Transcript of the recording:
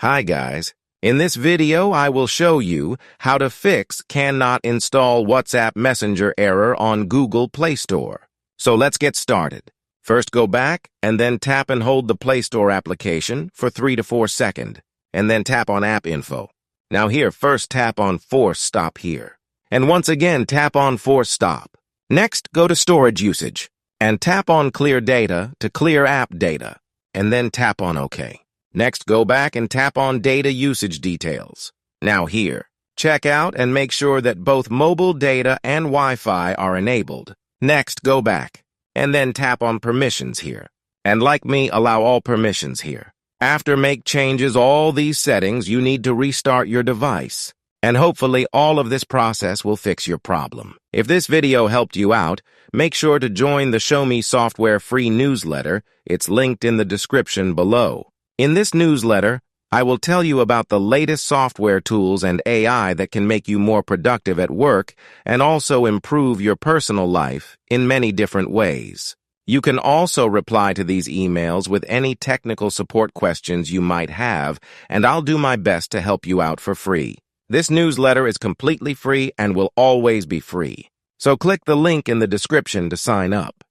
Hi guys. In this video, I will show you how to fix cannot install WhatsApp Messenger error on Google Play Store. So let's get started. First go back and then tap and hold the Play Store application for 3 to 4 seconds, and then tap on App Info. Now here, first tap on Force Stop here. And once again, tap on Force Stop. Next, go to Storage Usage and tap on Clear Data to clear app data, and then tap on OK. Next, go back and tap on Data Usage Details. Now here, check out and make sure that both mobile data and Wi-Fi are enabled. Next, go back, and then tap on Permissions here. And like me, allow all permissions here. After make changes all these settings, you need to restart your device. And hopefully all of this process will fix your problem. If this video helped you out, make sure to join the Show Me Software free newsletter. It's linked in the description below. In this newsletter, I will tell you about the latest software tools and AI that can make you more productive at work and also improve your personal life in many different ways. You can also reply to these emails with any technical support questions you might have, and I'll do my best to help you out for free. This newsletter is completely free and will always be free. So click the link in the description to sign up.